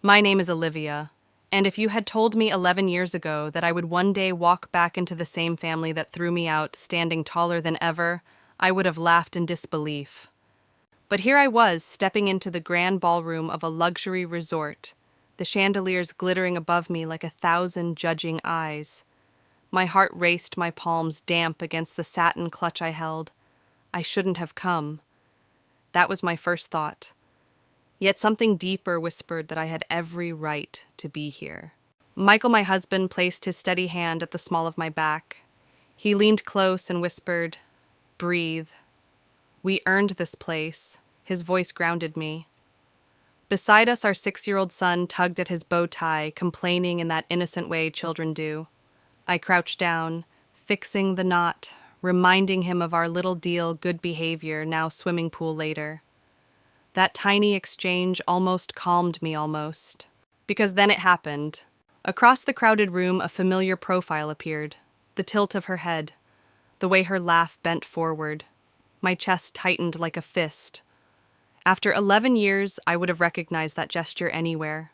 My name is Olivia, and if you had told me 11 years ago that I would one day walk back into the same family that threw me out, standing taller than ever, I would have laughed in disbelief. But here I was, stepping into the grand ballroom of a luxury resort, the chandeliers glittering above me like 1,000 judging eyes. My heart raced, my palms damp against the satin clutch I held. I shouldn't have come. That was my first thought. Yet something deeper whispered that I had every right to be here. Michael, my husband, placed his steady hand at the small of my back. He leaned close and whispered, "Breathe. We earned this place." His voice grounded me. Beside us, our 6-year-old son tugged at his bow tie, complaining in that innocent way children do. I crouched down, fixing the knot, reminding him of our little deal, good behavior, now swimming pool later. That tiny exchange almost calmed me almost. Because then it happened. Across the crowded room, a familiar profile appeared. The tilt of her head. The way her laugh bent forward. My chest tightened like a fist. After 11 years, I would have recognized that gesture anywhere.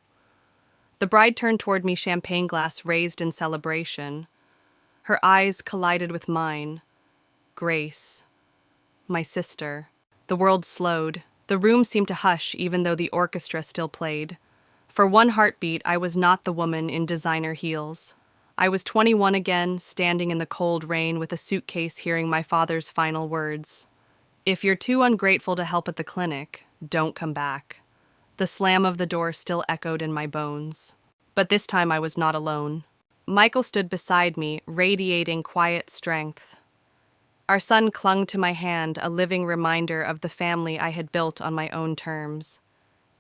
The bride turned toward me, champagne glass raised in celebration. Her eyes collided with mine. Grace. My sister. The world slowed. The room seemed to hush even though the orchestra still played. For one heartbeat, I was not the woman in designer heels. I was 21 again, standing in the cold rain with a suitcase hearing my father's final words. "If you're too ungrateful to help at the clinic, don't come back." The slam of the door still echoed in my bones. But this time I was not alone. Michael stood beside me, radiating quiet strength. Our son clung to my hand, a living reminder of the family I had built on my own terms.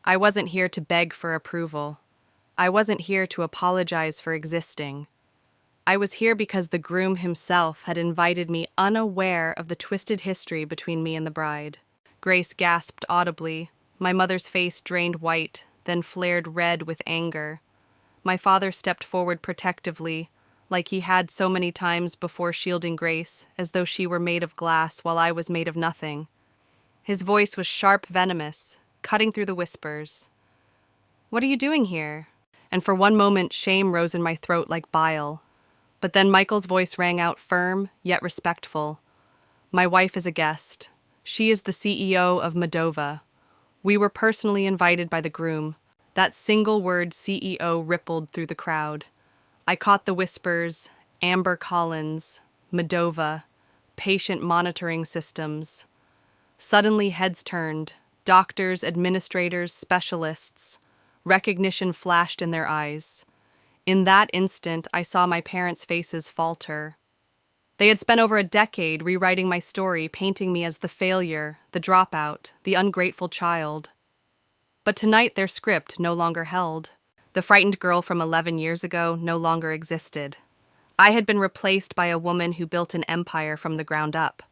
I wasn't here to beg for approval. I wasn't here to apologize for existing. I was here because the groom himself had invited me, unaware of the twisted history between me and the bride. Grace gasped audibly. My mother's face drained white, then flared red with anger. My father stepped forward protectively, like he had so many times before, shielding Grace, as though she were made of glass while I was made of nothing. His voice was sharp, venomous, cutting through the whispers. "What are you doing here?" And for one moment, shame rose in my throat like bile. But then Michael's voice rang out firm, yet respectful. "My wife is a guest. She is the CEO of Moldova. We were personally invited by the groom." That single word, CEO, rippled through the crowd. I caught the whispers, Amber Collins, Moldova, patient monitoring systems. Suddenly heads turned, doctors, administrators, specialists. Recognition flashed in their eyes. In that instant, I saw my parents' faces falter. They had spent over a decade rewriting my story, painting me as the failure, the dropout, the ungrateful child. But tonight their script no longer held. The frightened girl from 11 years ago no longer existed. I had been replaced by a woman who built an empire from the ground up.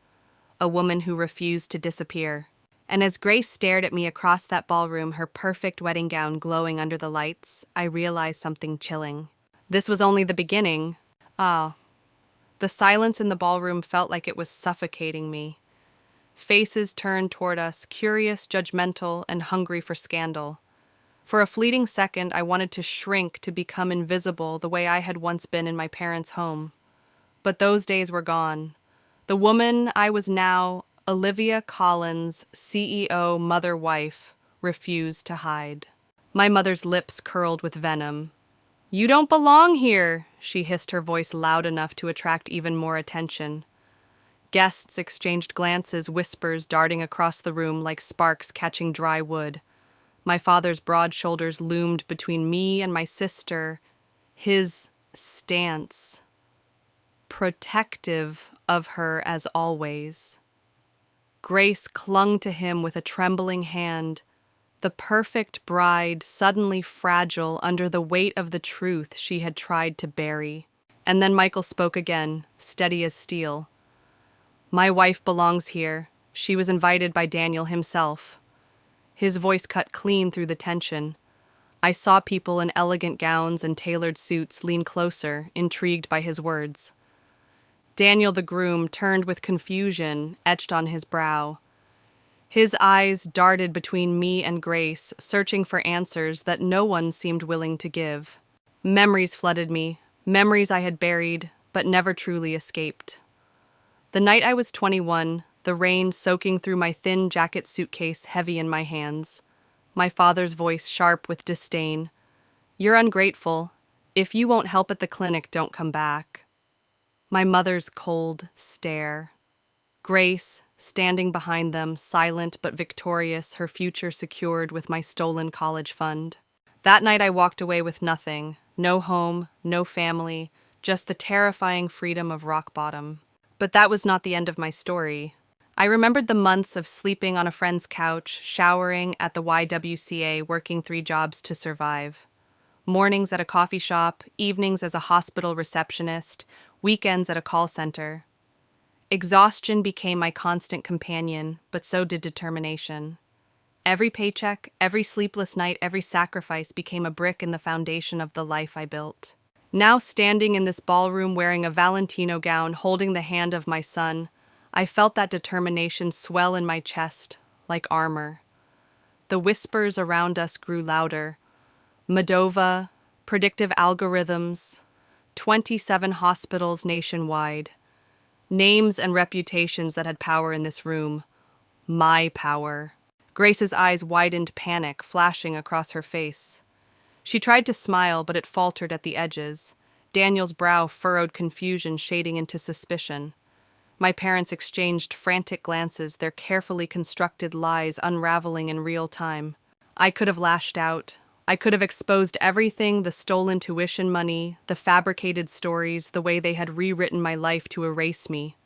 A woman who refused to disappear. And as Grace stared at me across that ballroom, her perfect wedding gown glowing under the lights, I realized something chilling. This was only the beginning. The silence in the ballroom felt like it was suffocating me. Faces turned toward us, curious, judgmental, and hungry for scandal. For a fleeting second, I wanted to shrink, to become invisible the way I had once been in my parents' home. But those days were gone. The woman I was now, Olivia Collins, CEO, mother-wife, refused to hide. My mother's lips curled with venom. "You don't belong here," she hissed, her voice loud enough to attract even more attention. Guests exchanged glances, whispers darting across the room like sparks catching dry wood. My father's broad shoulders loomed between me and my sister, his stance, protective of her as always. Grace clung to him with a trembling hand, the perfect bride suddenly fragile under the weight of the truth she had tried to bury. And then Michael spoke again, steady as steel. "My wife belongs here. She was invited by Daniel himself." His voice cut clean through the tension. I saw people in elegant gowns and tailored suits lean closer, intrigued by his words. Daniel the groom turned with confusion etched on his brow. His eyes darted between me and Grace, searching for answers that no one seemed willing to give. Memories flooded me, memories I had buried, but never truly escaped. The night I was 21, the rain soaking through my thin jacket suitcase heavy in my hands. My father's voice sharp with disdain. "You're ungrateful. If you won't help at the clinic, don't come back." My mother's cold stare. Grace, standing behind them, silent but victorious, her future secured with my stolen college fund. That night I walked away with nothing. No home, no family, just the terrifying freedom of rock bottom. But that was not the end of my story. I remembered the months of sleeping on a friend's couch, showering at the YWCA, working 3 jobs to survive. Mornings at a coffee shop, evenings as a hospital receptionist, weekends at a call center. Exhaustion became my constant companion, but so did determination. Every paycheck, every sleepless night, every sacrifice became a brick in the foundation of the life I built. Now standing in this ballroom wearing a Valentino gown, holding the hand of my son, I felt that determination swell in my chest, like armor. The whispers around us grew louder. Medova, predictive algorithms, 27 hospitals nationwide. Names and reputations that had power in this room. My power. Grace's eyes widened, panic flashing across her face. She tried to smile, but it faltered at the edges. Daniel's brow furrowed, confusion shading into suspicion. My parents exchanged frantic glances, their carefully constructed lies unraveling in real time. I could have lashed out. I could have exposed everything, the stolen tuition money, the fabricated stories, the way they had rewritten my life to erase me.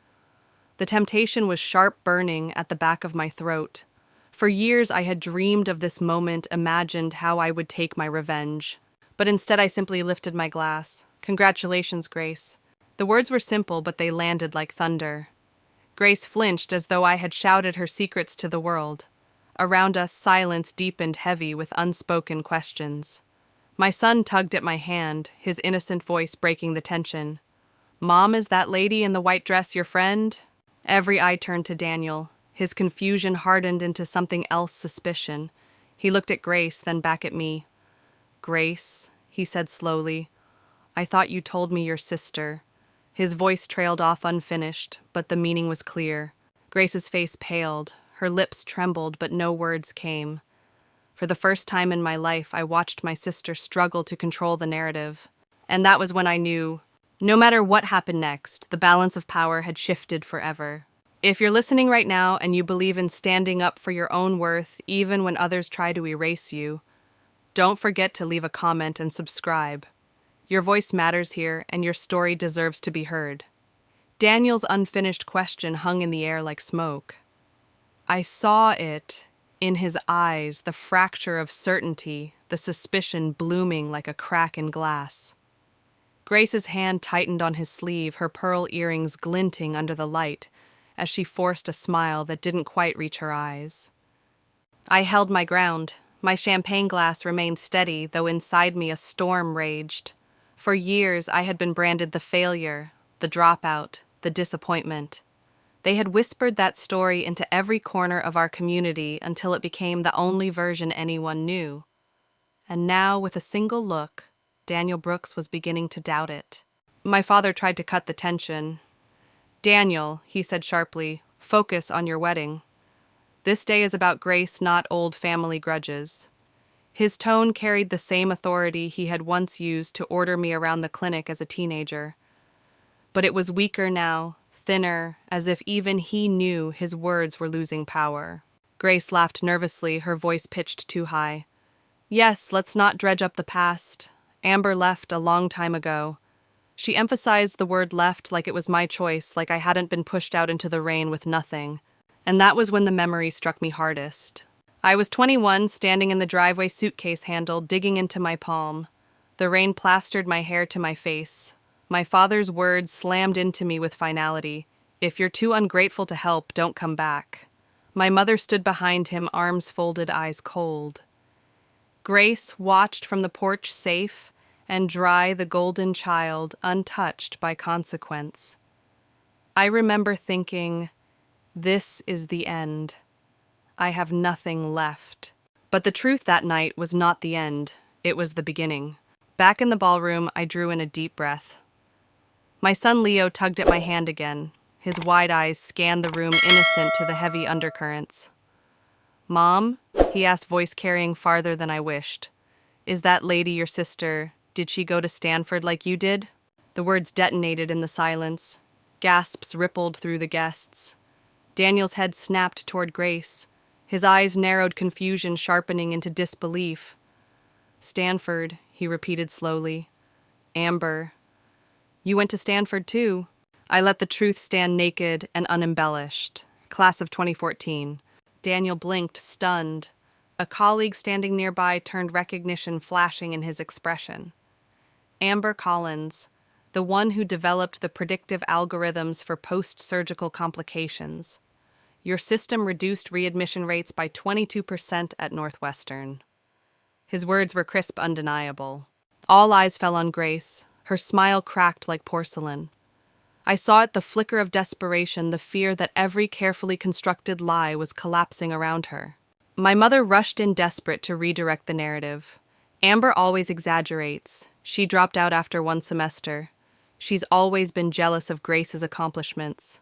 The temptation was sharp burning at the back of my throat. For years I had dreamed of this moment, imagined how I would take my revenge. But instead I simply lifted my glass. "Congratulations, Grace." The words were simple, but they landed like thunder. Grace flinched as though I had shouted her secrets to the world. Around us, silence deepened, heavy with unspoken questions. My son tugged at my hand, his innocent voice breaking the tension. "Mom, is that lady in the white dress your friend?" Every eye turned to Daniel. His confusion hardened into something else, suspicion. He looked at Grace, then back at me. "Grace," he said slowly, "I thought you told me your sister." His voice trailed off unfinished, but the meaning was clear. Grace's face paled. Her lips trembled, but no words came. For the first time in my life, I watched my sister struggle to control the narrative. And that was when I knew, no matter what happened next, the balance of power had shifted forever. If you're listening right now and you believe in standing up for your own worth, even when others try to erase you, don't forget to leave a comment and subscribe. Your voice matters here, and your story deserves to be heard. Daniel's unfinished question hung in the air like smoke. I saw it in his eyes, the fracture of certainty, the suspicion blooming like a crack in glass. Grace's hand tightened on his sleeve, her pearl earrings glinting under the light, as she forced a smile that didn't quite reach her eyes. I held my ground. My champagne glass remained steady, though inside me a storm raged. For years I had been branded the failure, the dropout, the disappointment. They had whispered that story into every corner of our community until it became the only version anyone knew. And now, with a single look, Daniel Brooks was beginning to doubt it. My father tried to cut the tension. "Daniel," he said sharply, "focus on your wedding. This day is about Grace, not old family grudges." His tone carried the same authority he had once used to order me around the clinic as a teenager. But it was weaker now, thinner, as if even he knew his words were losing power. Grace laughed nervously, her voice pitched too high. "Yes, let's not dredge up the past. Amber left a long time ago." She emphasized the word left like it was my choice, like I hadn't been pushed out into the rain with nothing. And that was when the memory struck me hardest. I was 21, standing in the driveway, suitcase handle, digging into my palm. The rain plastered my hair to my face. My father's words slammed into me with finality. "If you're too ungrateful to help, don't come back." My mother stood behind him, arms folded, eyes cold. Grace watched from the porch, safe and dry, the golden child, untouched by consequence. I remember thinking, this is the end. I have nothing left. But the truth that night was not the end. It was the beginning. Back in the ballroom, I drew in a deep breath. My son Leo tugged at my hand again. His wide eyes scanned the room, innocent to the heavy undercurrents. "Mom?" he asked, voice carrying farther than I wished. "Is that lady your sister? Did she go to Stanford like you did?" The words detonated in the silence. Gasps rippled through the guests. Daniel's head snapped toward Grace. His eyes narrowed, confusion sharpening into disbelief. "Stanford," he repeated slowly. "Amber. You went to Stanford too." I let the truth stand naked and unembellished. Class of 2014. Daniel blinked, stunned. A colleague standing nearby turned recognition flashing in his expression. "Amber Collins, the one who developed the predictive algorithms for post-surgical complications. Your system reduced readmission rates by 22% at Northwestern." His words were crisp, undeniable. All eyes fell on Grace. Her smile cracked like porcelain. I saw it, the flicker of desperation, the fear that every carefully constructed lie was collapsing around her. My mother rushed in, desperate to redirect the narrative. "Amber always exaggerates. She dropped out after one semester. She's always been jealous of Grace's accomplishments."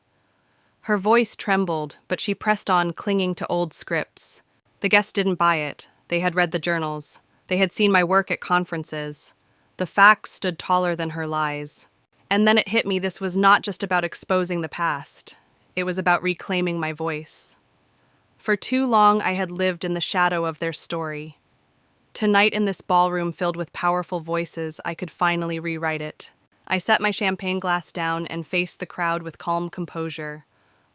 Her voice trembled, but she pressed on, clinging to old scripts. The guests didn't buy it. They had read the journals. They had seen my work at conferences. The facts stood taller than her lies. And then it hit me, this was not just about exposing the past. It was about reclaiming my voice. For too long, I had lived in the shadow of their story. Tonight, in this ballroom filled with powerful voices, I could finally rewrite it. I set my champagne glass down and faced the crowd with calm composure.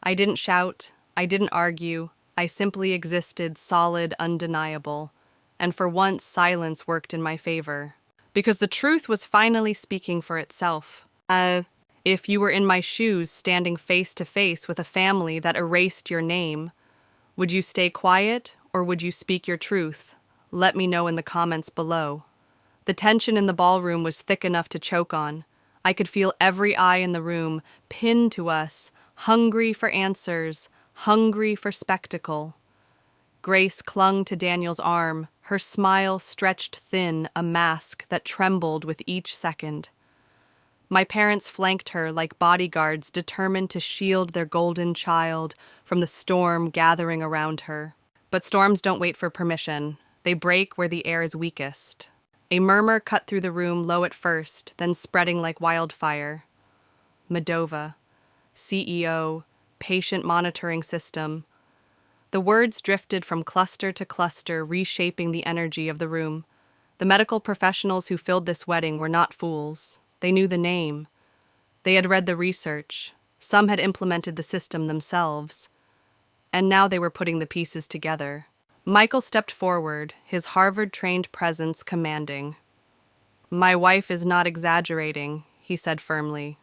I didn't shout. I didn't argue. I simply existed, solid, undeniable. And for once, silence worked in my favor. Because the truth was finally speaking for itself. If you were in my shoes, standing face to face with a family that erased your name, would you stay quiet or would you speak your truth? Let me know in the comments below. The tension in the ballroom was thick enough to choke on. I could feel every eye in the room, pinned to us, hungry for answers, hungry for spectacle. Grace clung to Daniel's arm, her smile stretched thin, a mask that trembled with each second. My parents flanked her like bodyguards, determined to shield their golden child from the storm gathering around her. But storms don't wait for permission. They break where the air is weakest. A murmur cut through the room, low at first, then spreading like wildfire. Medova, CEO, patient monitoring system. The words drifted from cluster to cluster, reshaping the energy of the room. The medical professionals who filled this wedding were not fools. They knew the name. They had read the research. Some had implemented the system themselves. And now they were putting the pieces together. Michael stepped forward, his Harvard-trained presence commanding. "My wife is not exaggerating," he said firmly.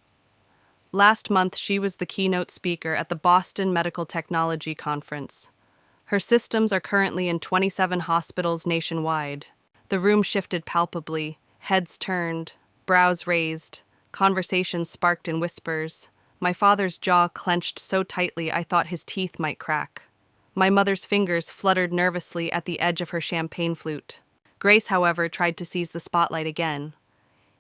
Last month, she was the keynote speaker at the Boston Medical Technology Conference. Her systems are currently in 27 hospitals nationwide. The room shifted palpably, heads turned, brows raised, conversations sparked in whispers. My father's jaw clenched so tightly I thought his teeth might crack. My mother's fingers fluttered nervously at the edge of her champagne flute. Grace, however, tried to seize the spotlight again.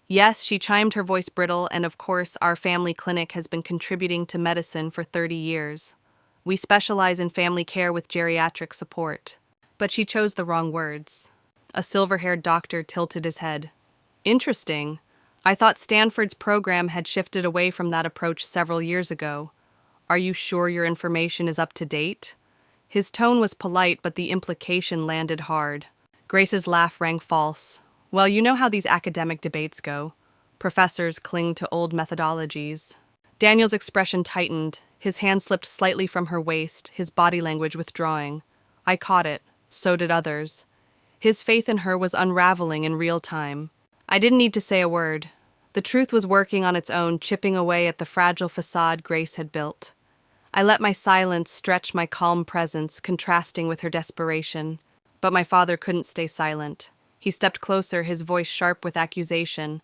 "Yes," she chimed, her voice brittle, "and of course, our family clinic has been contributing to medicine for 30 years. We specialize in family care with geriatric support." But she chose the wrong words. A silver-haired doctor tilted his head. "Interesting. I thought Stanford's program had shifted away from that approach several years ago. Are you sure your information is up to date?" His tone was polite, but the implication landed hard. Grace's laugh rang false. "Well, you know how these academic debates go. Professors cling to old methodologies." Daniel's expression tightened. His hand slipped slightly from her waist, his body language withdrawing. I caught it. So did others. His faith in her was unraveling in real time. I didn't need to say a word. The truth was working on its own, chipping away at the fragile facade Grace had built. I let my silence stretch my calm presence, contrasting with her desperation. But my father couldn't stay silent. He stepped closer, his voice sharp with accusation.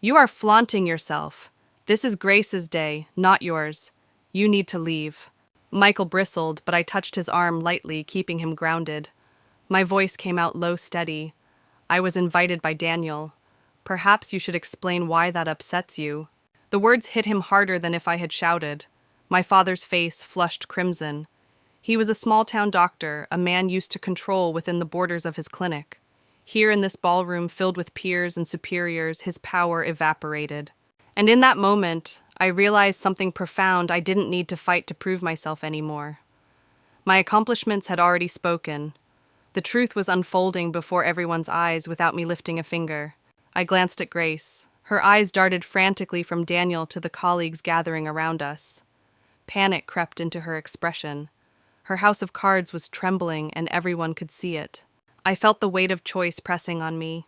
"You are flaunting yourself. This is Grace's day, not yours. You need to leave." Michael bristled, but I touched his arm lightly, keeping him grounded. My voice came out low, steady. I was invited by Daniel. Perhaps you should explain why that upsets you. The words hit him harder than if I had shouted. My father's face flushed crimson. He was a small-town doctor, a man used to control within the borders of his clinic. Here in this ballroom filled with peers and superiors, his power evaporated. And in that moment, I realized something profound. I didn't need to fight to prove myself anymore. My accomplishments had already spoken. The truth was unfolding before everyone's eyes without me lifting a finger. I glanced at Grace. Her eyes darted frantically from Daniel to the colleagues gathering around us. Panic crept into her expression. Her house of cards was trembling, and everyone could see it. I felt the weight of choice pressing on me.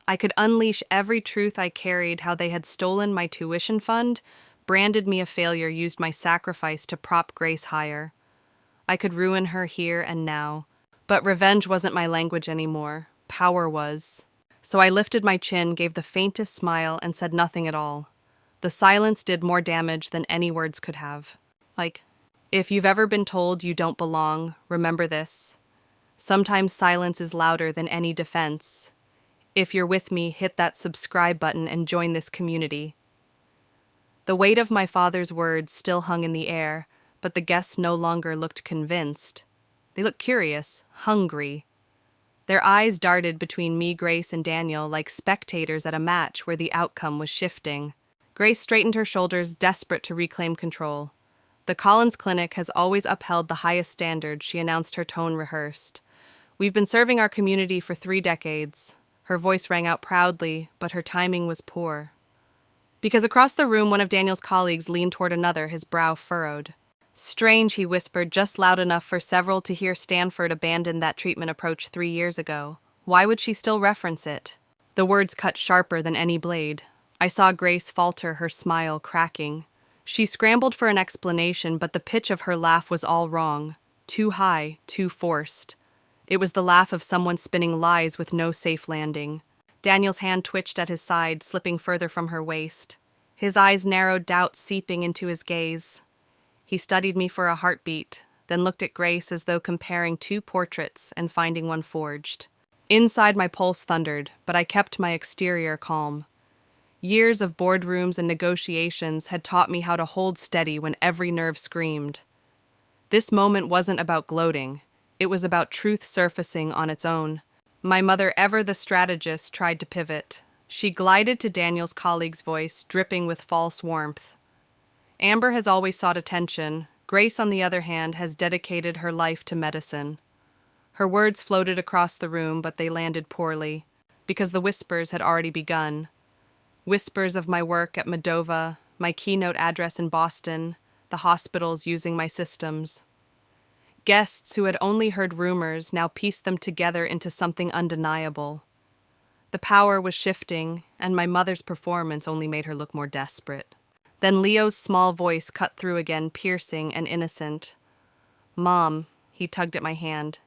I could unleash every truth I carried: how they had stolen my tuition fund, branded me a failure, used my sacrifice to prop Grace higher. I could ruin her here and now. But revenge wasn't my language anymore. Power was. So I lifted my chin, gave the faintest smile, and said nothing at all. The silence did more damage than any words could have. If you've ever been told you don't belong, remember this. Sometimes silence is louder than any defense. If you're with me, hit that subscribe button and join this community. The weight of my father's words still hung in the air, but the guests no longer looked convinced. They looked curious, hungry. Their eyes darted between me, Grace, and Daniel like spectators at a match where the outcome was shifting. Grace straightened her shoulders, desperate to reclaim control. The Collins Clinic has always upheld the highest standards, she announced, her tone rehearsed. We've been serving our community for 3 decades. Her voice rang out proudly, but her timing was poor. Because across the room, one of Daniel's colleagues leaned toward another, his brow furrowed. Strange, he whispered, just loud enough for several to hear. Stanford abandoned that treatment approach 3 years ago. Why would she still reference it? The words cut sharper than any blade. I saw Grace falter, her smile cracking. She scrambled for an explanation, but the pitch of her laugh was all wrong. Too high, too forced. It was the laugh of someone spinning lies with no safe landing. Daniel's hand twitched at his side, slipping further from her waist. His eyes narrowed, doubt seeping into his gaze. He studied me for a heartbeat, then looked at Grace as though comparing 2 portraits and finding one forged. Inside, my pulse thundered, but I kept my exterior calm. Years of boardrooms and negotiations had taught me how to hold steady when every nerve screamed. This moment wasn't about gloating. It was about truth surfacing on its own. My mother, ever the strategist, tried to pivot. She glided to Daniel's colleague's voice, dripping with false warmth. Amber has always sought attention. Grace, on the other hand, has dedicated her life to medicine. Her words floated across the room, but they landed poorly, because the whispers had already begun. Whispers of my work at Medova, my keynote address in Boston, the hospitals using my systems. Guests who had only heard rumors now pieced them together into something undeniable. The power was shifting, and my mother's performance only made her look more desperate. Then Leo's small voice cut through again, piercing and innocent. "Mom," he tugged at my hand.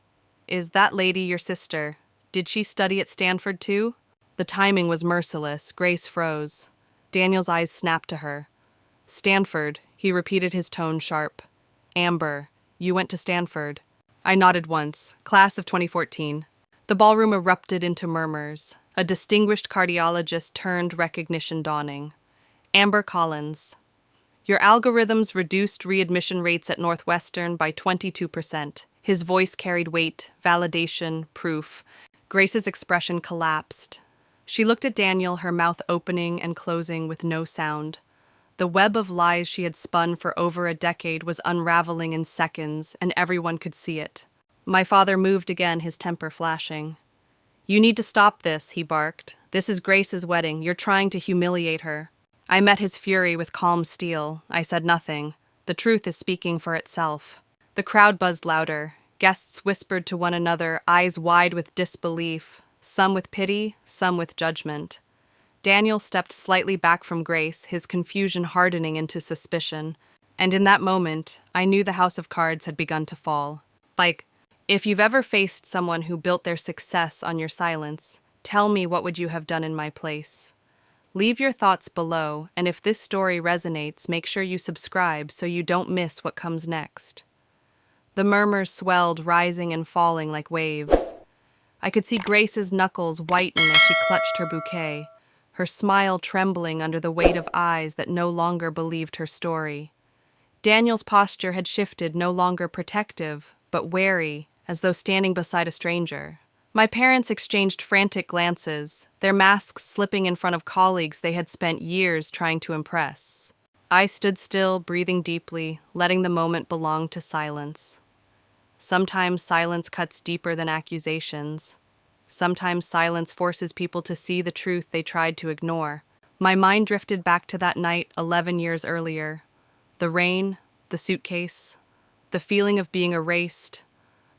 "Is that lady your sister? Did she study at Stanford too?" The timing was merciless. Grace froze. Daniel's eyes snapped to her. "Stanford," he repeated, his tone sharp. "Amber, you went to Stanford." I nodded once. Class of 2014. The ballroom erupted into murmurs. A distinguished cardiologist turned, recognition dawning. "Amber Collins. Your algorithms reduced readmission rates at Northwestern by 22%. His voice carried weight, validation, proof. Grace's expression collapsed. She looked at Daniel, her mouth opening and closing with no sound. The web of lies she had spun for over a decade was unraveling in seconds, and everyone could see it. My father moved again, his temper flashing. "You need to stop this," he barked. "This is Grace's wedding. You're trying to humiliate her." I met his fury with calm steel. I said nothing. The truth is speaking for itself. The crowd buzzed louder. Guests whispered to one another, eyes wide with disbelief, some with pity, some with judgment. Daniel stepped slightly back from Grace, his confusion hardening into suspicion. And in that moment, I knew the house of cards had begun to fall. If you've ever faced someone who built their success on your silence, tell me, what would you have done in my place? Leave your thoughts below, and if this story resonates, make sure you subscribe so you don't miss what comes next. The murmurs swelled, rising and falling like waves. I could see Grace's knuckles whiten as she clutched her bouquet, her smile trembling under the weight of eyes that no longer believed her story. Daniel's posture had shifted, no longer protective, but wary, as though standing beside a stranger. My parents exchanged frantic glances, their masks slipping in front of colleagues they had spent years trying to impress. I stood still, breathing deeply, letting the moment belong to silence. Sometimes silence cuts deeper than accusations. Sometimes silence forces people to see the truth they tried to ignore. My mind drifted back to that night 11 years earlier. The rain, the suitcase, the feeling of being erased,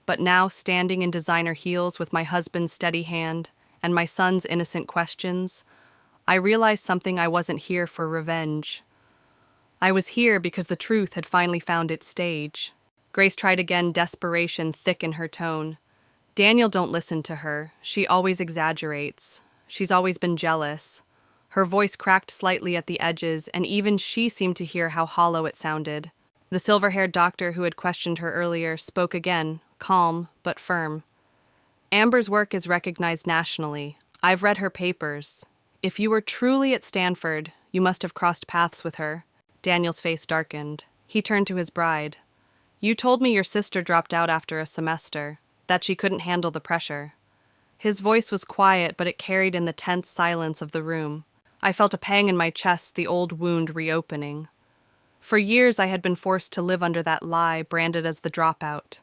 but now standing in designer heels with my husband's steady hand and my son's innocent questions, I realized something. I wasn't here for revenge. I was here because the truth had finally found its stage. Grace tried again, desperation thick in her tone. Daniel, don't listen to her. She always exaggerates. She's always been jealous. Her voice cracked slightly at the edges, and even she seemed to hear how hollow it sounded. The silver-haired doctor who had questioned her earlier spoke again, calm but firm. Amber's work is recognized nationally. I've read her papers. If you were truly at Stanford, you must have crossed paths with her. Daniel's face darkened. He turned to his bride. You told me your sister dropped out after a semester, that she couldn't handle the pressure. His voice was quiet, but it carried in the tense silence of the room. I felt a pang in my chest, the old wound reopening. For years I had been forced to live under that lie, branded as the dropout.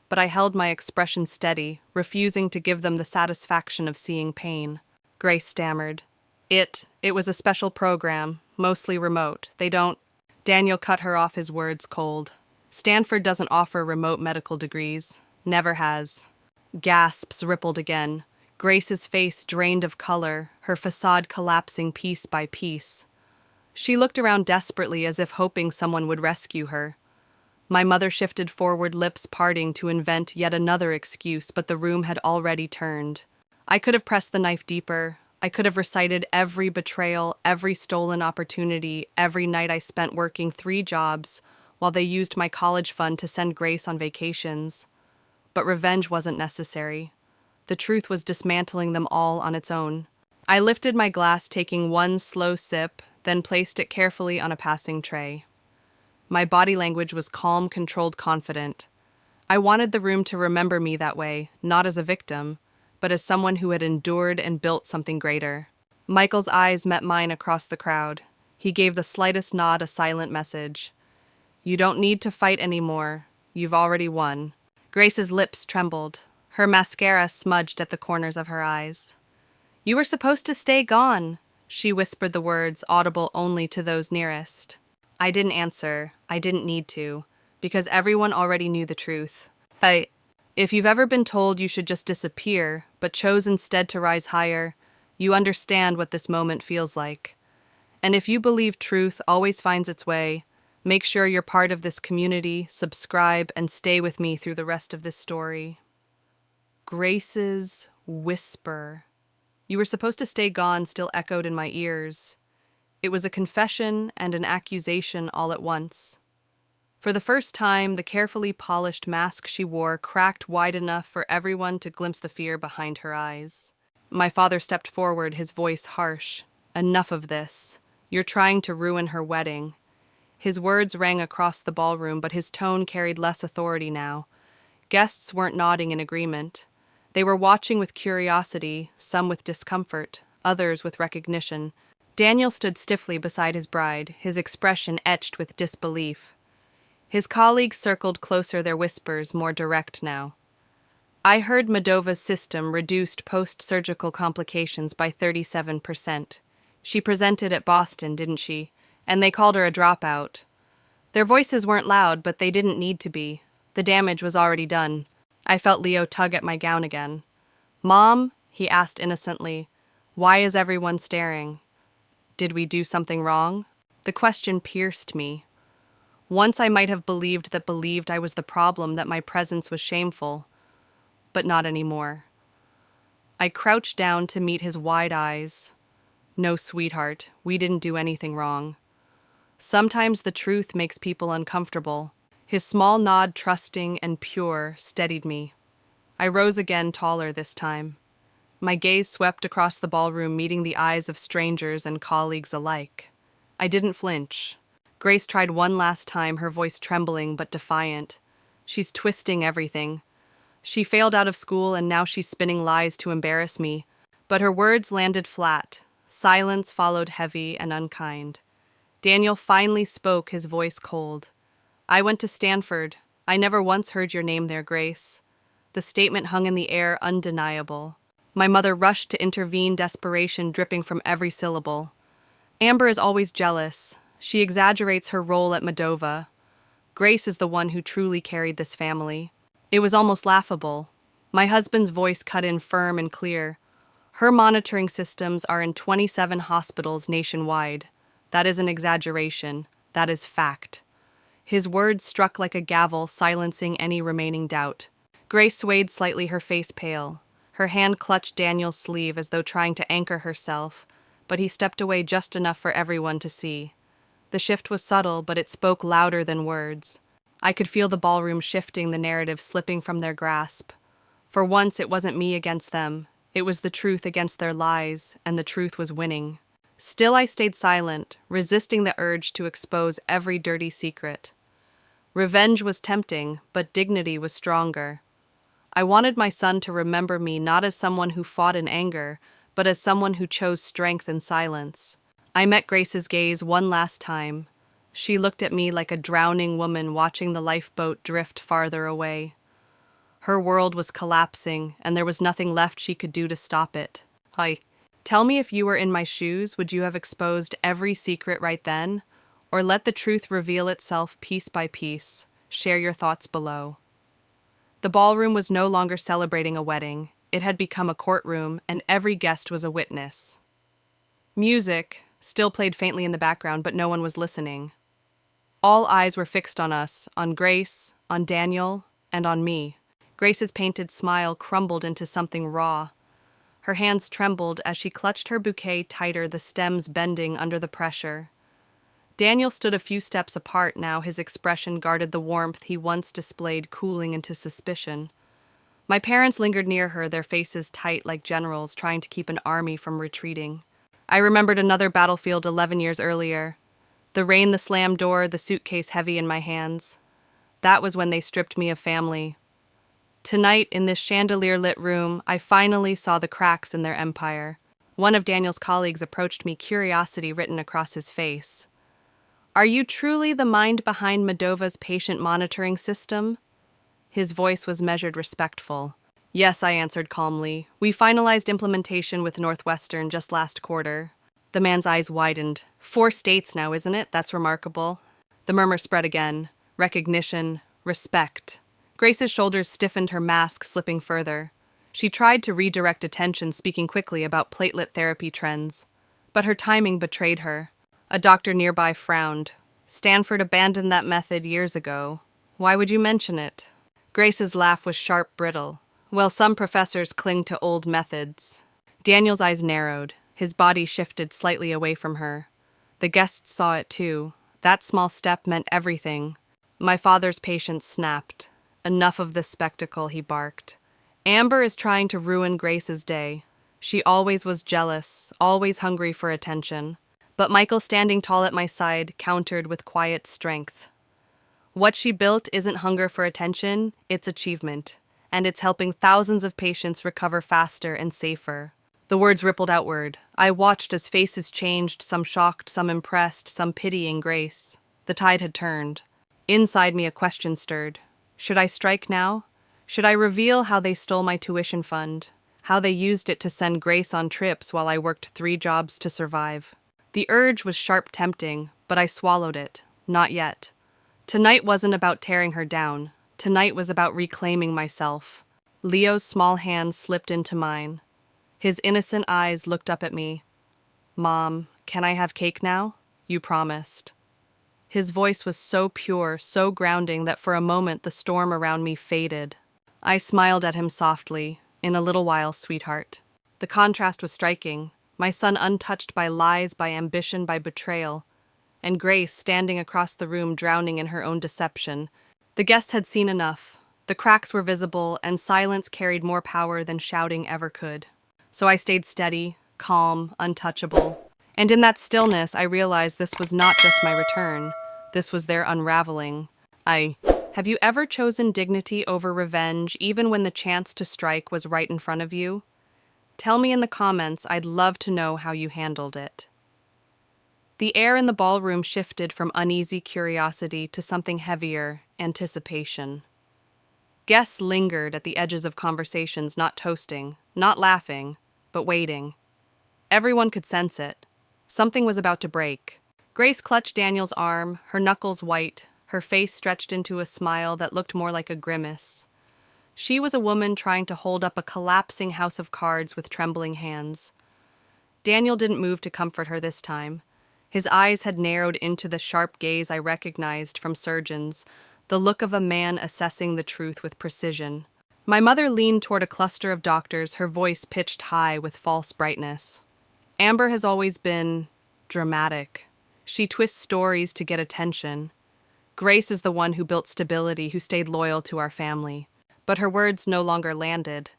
But I held my expression steady, refusing to give them the satisfaction of seeing pain. Grace stammered. It was a special program, mostly remote. They don't... Daniel cut her off, his words cold. Stanford doesn't offer remote medical degrees. Never has. Gasps rippled again. Grace's face drained of color, her facade collapsing piece by piece. She looked around desperately as if hoping someone would rescue her. My mother shifted forward, lips parting to invent yet another excuse, but the room had already turned. I could have pressed the knife deeper. I could have recited every betrayal, every stolen opportunity, every night I spent working 3 jobs while they used my college fund to send Grace on vacations. But revenge wasn't necessary. The truth was dismantling them all on its own. I lifted my glass, taking one slow sip, then placed it carefully on a passing tray. My body language was calm, controlled, confident. I wanted the room to remember me that way, not as a victim, but as someone who had endured and built something greater. Michael's eyes met mine across the crowd. He gave the slightest nod, a silent message. You don't need to fight anymore. You've already won. Grace's lips trembled. Her mascara smudged at the corners of her eyes. You were supposed to stay gone. She whispered the words, audible only to those nearest. I didn't answer. I didn't need to, because everyone already knew the truth. If you've ever been told you should just disappear, but chose instead to rise higher, you understand what this moment feels like. And if you believe truth always finds its way, make sure you're part of this community, subscribe, and stay with me through the rest of this story. Grace's whisper. You were supposed to stay gone still echoed in my ears. It was a confession and an accusation all at once. For the first time, the carefully polished mask she wore cracked wide enough for everyone to glimpse the fear behind her eyes. My father stepped forward, his voice harsh. Enough of this. You're trying to ruin her wedding. His words rang across the ballroom, but his tone carried less authority now. Guests weren't nodding in agreement. They were watching with curiosity, some with discomfort, others with recognition. Daniel stood stiffly beside his bride, his expression etched with disbelief. His colleagues circled closer, their whispers more direct now. I heard Madova's system reduced post-surgical complications by 37%. She presented at Boston, didn't she? And they called her a dropout. Their voices weren't loud, but they didn't need to be. The damage was already done. I felt Leo tug at my gown again. Mom, he asked innocently, why is everyone staring? Did we do something wrong? The question pierced me. Once I might have believed I was the problem, that my presence was shameful. But not anymore. I crouched down to meet his wide eyes. No, sweetheart, we didn't do anything wrong. Sometimes the truth makes people uncomfortable. His small nod, trusting and pure, steadied me. I rose again, taller this time. My gaze swept across the ballroom, meeting the eyes of strangers and colleagues alike. I didn't flinch. Grace tried one last time, her voice trembling but defiant. She's twisting everything. She failed out of school and now she's spinning lies to embarrass me. But her words landed flat. Silence followed, heavy and unkind. Daniel finally spoke, his voice cold. I went to Stanford. I never once heard your name there, Grace. The statement hung in the air, undeniable. My mother rushed to intervene, desperation dripping from every syllable. Amber is always jealous. She exaggerates her role at Medova. Grace is the one who truly carried this family. It was almost laughable. My husband's voice cut in firm and clear. Her monitoring systems are in 27 hospitals nationwide. That is an exaggeration. That is fact. His words struck like a gavel, silencing any remaining doubt. Grace swayed slightly, her face pale. Her hand clutched Daniel's sleeve as though trying to anchor herself, but he stepped away just enough for everyone to see. The shift was subtle, but it spoke louder than words. I could feel the ballroom shifting, the narrative slipping from their grasp. For once, it wasn't me against them. It was the truth against their lies, and the truth was winning. Still, I stayed silent, resisting the urge to expose every dirty secret. Revenge was tempting, but dignity was stronger. I wanted my son to remember me not as someone who fought in anger, but as someone who chose strength in silence. I met Grace's gaze one last time. She looked at me like a drowning woman watching the lifeboat drift farther away. Her world was collapsing, and there was nothing left she could do to stop it. Tell me, if you were in my shoes, would you have exposed every secret right then? Or let the truth reveal itself piece by piece? Share your thoughts below. The ballroom was no longer celebrating a wedding. It had become a courtroom, and every guest was a witness. Music still played faintly in the background, but no one was listening. All eyes were fixed on us, on Grace, on Daniel, and on me. Grace's painted smile crumbled into something raw. Her hands trembled as she clutched her bouquet tighter, the stems bending under the pressure. Daniel stood a few steps apart now, his expression guarded the warmth he once displayed, cooling into suspicion. My parents lingered near her, their faces tight like generals trying to keep an army from retreating. I remembered another battlefield 11 years earlier. The rain, the slammed door, the suitcase heavy in my hands. That was when they stripped me of family. Tonight, in this chandelier-lit room, I finally saw the cracks in their empire. One of Daniel's colleagues approached me, curiosity written across his face. Are you truly the mind behind Medova's patient monitoring system? His voice was measured, respectful. Yes, I answered calmly. We finalized implementation with Northwestern just last quarter. The man's eyes widened. 4 states now, isn't it? That's remarkable. The murmur spread again. Recognition, respect. Grace's shoulders stiffened, her mask slipping further. She tried to redirect attention, speaking quickly about platelet therapy trends. But her timing betrayed her. A doctor nearby frowned. Stanford abandoned that method years ago. Why would you mention it? Grace's laugh was sharp, brittle. Well, some professors cling to old methods. Daniel's eyes narrowed. His body shifted slightly away from her. The guests saw it too. That small step meant everything. My father's patience snapped. Enough of this spectacle, he barked. Amber is trying to ruin Grace's day. She always was jealous, always hungry for attention. But Michael, standing tall at my side, countered with quiet strength. What she built isn't hunger for attention, it's achievement. And it's helping thousands of patients recover faster and safer. The words rippled outward. I watched as faces changed, some shocked, some impressed, some pitying Grace. The tide had turned. Inside me a question stirred. Should I strike now? Should I reveal how they stole my tuition fund? How they used it to send Grace on trips while I worked 3 jobs to survive? The urge was sharp, tempting, but I swallowed it. Not yet. Tonight wasn't about tearing her down. Tonight was about reclaiming myself. Leo's small hand slipped into mine. His innocent eyes looked up at me. Mom, can I have cake now? You promised. His voice was so pure, so grounding that for a moment the storm around me faded. I smiled at him softly. In a little while, sweetheart. The contrast was striking. My son untouched by lies, by ambition, by betrayal. And Grace standing across the room, drowning in her own deception. The guests had seen enough. The cracks were visible, and silence carried more power than shouting ever could. So I stayed steady, calm, untouchable. And in that stillness, I realized this was not just my return. This was their unraveling. Have you ever chosen dignity over revenge, even when the chance to strike was right in front of you? Tell me in the comments. I'd love to know how you handled it. The air in the ballroom shifted from uneasy curiosity to something heavier, anticipation. Guests lingered at the edges of conversations, not toasting, not laughing, but waiting. Everyone could sense it. Something was about to break. Grace clutched Daniel's arm, her knuckles white, her face stretched into a smile that looked more like a grimace. She was a woman trying to hold up a collapsing house of cards with trembling hands. Daniel didn't move to comfort her this time. His eyes had narrowed into the sharp gaze I recognized from surgeons, the look of a man assessing the truth with precision. My mother leaned toward a cluster of doctors, her voice pitched high with false brightness. Amber has always been dramatic. She twists stories to get attention. Grace is the one who built stability, who stayed loyal to our family. But her words no longer landed.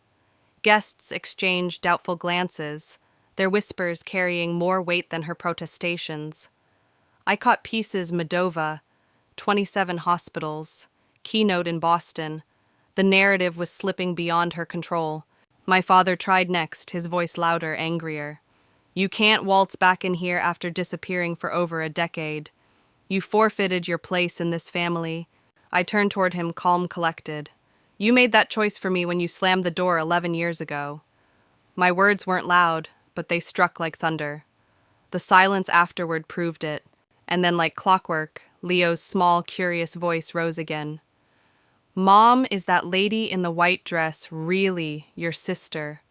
Guests exchanged doubtful glances, their whispers carrying more weight than her protestations. I caught pieces: Medova, 27 hospitals, keynote in Boston. The narrative was slipping beyond her control. My father tried next, his voice louder, angrier. You can't waltz back in here after disappearing for over a decade. You forfeited your place in this family. I turned toward him, calm, collected. You made that choice for me when you slammed the door 11 years ago. My words weren't loud, but they struck like thunder. The silence afterward proved it, and then like clockwork, Leo's small, curious voice rose again. Mom, is that lady in the white dress really your sister?